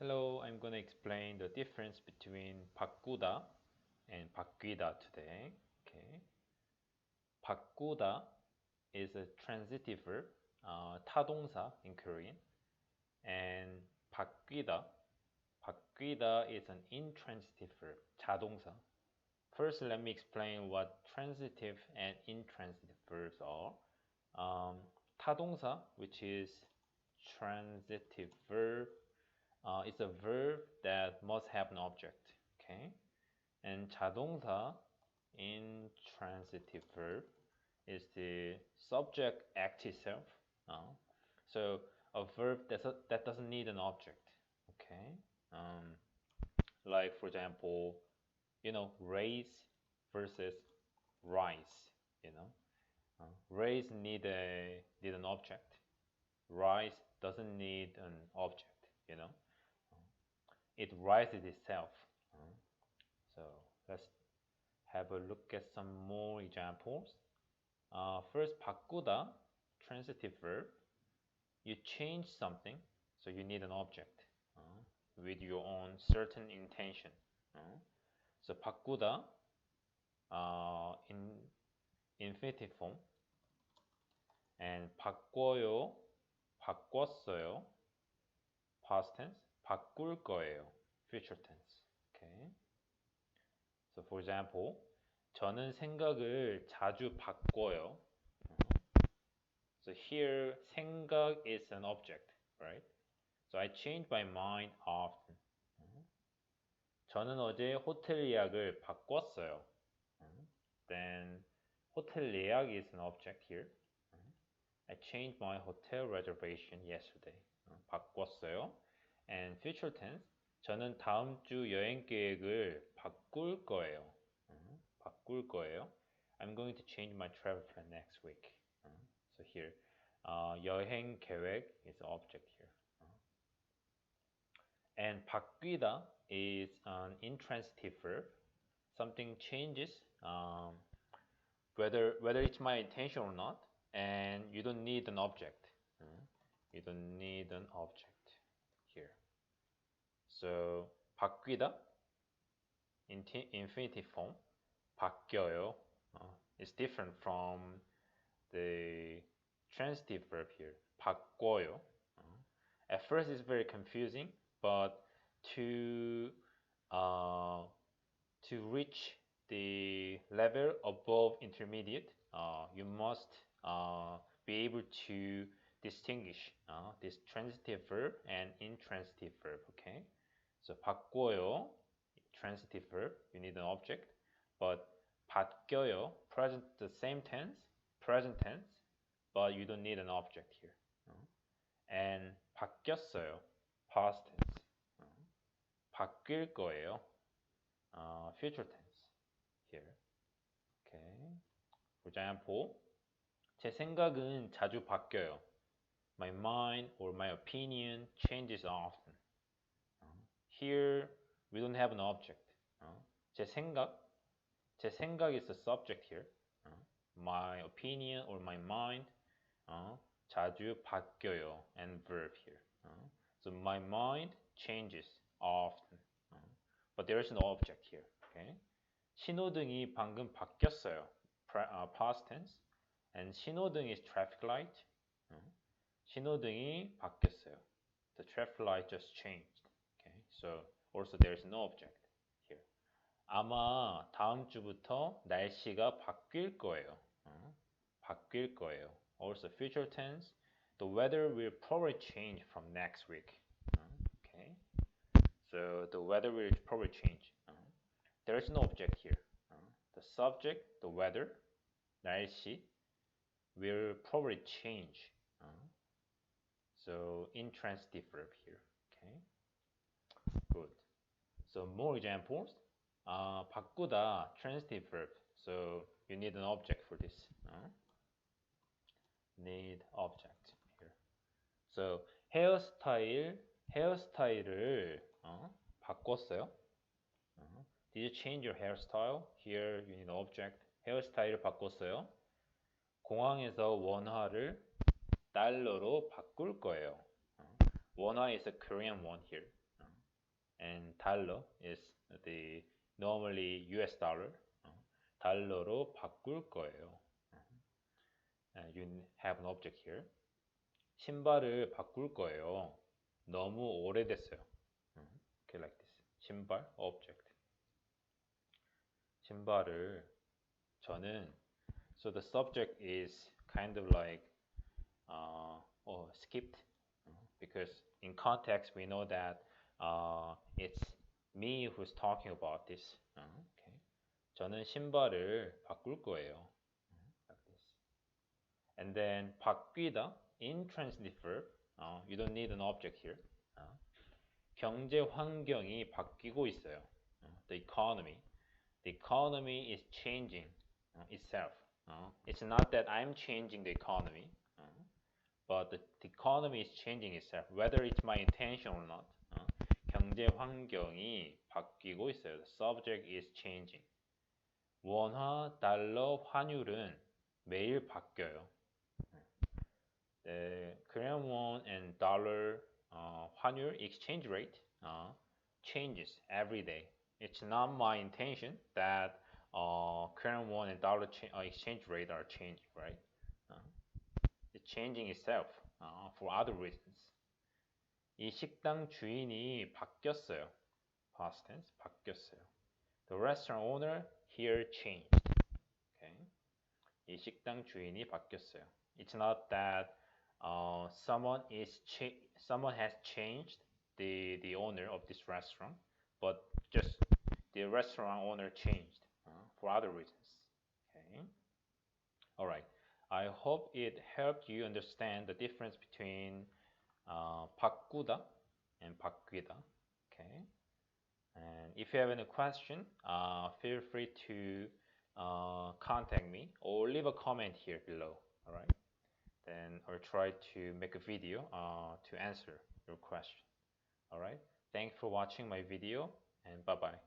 Hello, I'm going to explain the difference between 바꾸다 and 바뀌다 today. Okay. 바꾸다 is a transitive verb, 타동사 in Korean, and 바뀌다 is an intransitive verb, 자동사. First, let me explain what transitive and intransitive verbs are. 타동사, which is transitive verb, it's a verb that must have an object, okay? And 자동사, intransitive verb, is the subject act itself. So a verb that doesn't need an object, okay? Like for example, raise versus rise, raise need an object. Rise doesn't need an object, it rises itself. So let's have a look at some more examples. First, 바꾸다, transitive verb. You change something, so you need an object with your own certain intention. So 바꾸다 in infinitive form, and 바꿔요, 바꿨어요, past tense, 바꿀 거예요, future tense. Okay. So for example, 저는 생각을 자주 바꿔요. So here, 생각 is an object, right? So I change my mind often. 저는 어제 호텔 예약을 바꿨어요. Then 호텔 예약 is an object here. I changed my hotel reservation yesterday. 바꿨어요. And future tense, 저는 다음 주 여행 계획을 바꿀 거예요. 바꿀 거예요. I'm going to change my travel plan next week. So here, 여행 계획 is the object here. And 바뀌다 is an intransitive verb. Something changes, whether it's my intention or not, and you don't need an object. You don't need an object here. So 바뀌다, infinitive form, 바뀌어요, is different from the transitive verb here, 바꿔요. At first it's very confusing, but to reach the level above intermediate, you must be able to distinguish this transitive verb and intransitive verb. Okay, so 바꿔요, transitive verb, you need an object, but 바뀌어요, present, the same tense, present tense, but you don't need an object here. And 바뀌었어요, past tense. 바뀔 거예요, future tense here. Okay. For example, 제 생각은 자주 바뀌어요. My mind or my opinion changes often. Here we don't have an object. 제 생각 is the subject here. My opinion or my mind 자주 바뀌어요, and verb here. So my mind changes often. But there is no object here. Okay? 신호등이 방금 바뀌었어요. Past tense. And 신호등 is traffic light. 신호등이 바뀌었어요. The traffic light just changed. Okay? So also there is no object here. 아마 다음 주부터 날씨가 바뀔 거예요. 바뀔 거예요. Also future tense. The weather will probably change from next week. Okay? So the weather will probably change. There is no object here. The subject, the weather, 날씨, will probably change. So intransitive verb here. Okay, good. So more examples. 바꾸다, transitive verb. So you need an object for this. Need object here. So 헤어스타일을 바꿨어요. Did you change your hairstyle? Here you need an object. 헤어스타일을 바꿨어요. 공항에서 원화를 달러로 바꿀 거예요. 원화 is a Korean won here, and 달러 is the normally US dollar. 달러로 바꿀 거예요. You have an object here. 신발을 바꿀 거예요. 너무 오래됐어요. Okay, like this. 신발, object. 신발을 저는, so the subject is kind of like skipped because in context we know that it's me who's talking about this. Okay. 저는 신발을 바꿀 거예요. Like this. And then 바뀌다, intransitive verb. You don't need an object here. 경제 환경이 바뀌고 있어요. The economy. The economy is changing itself. It's not that I'm changing the economy, but the economy is changing itself, whether it's my intention or not. 경제 환경이 바뀌고 있어요. The subject is changing. 원화, 달러, 환율은 매일 바뀌어요. The Korean won and dollar 환율 exchange rate changes every day. It's not my intention that Korean won and dollar exchange rate are changing, right? It's changing itself for other reasons. 이 식당 주인이 바뀌었어요. Past tense, 바뀌었어요. The restaurant owner here changed. Okay. 이 식당 주인이 바뀌었어요. It's not that someone has changed the owner of this restaurant, but just the restaurant owner changed for other reasons. Okay. All right. I hope it helped you understand the difference between 바꾸다 and 바뀌다. Okay. And if you have any question, feel free to contact me or leave a comment here below. All right. Then I'll try to make a video to answer your question. All right. Thanks for watching my video, and bye bye.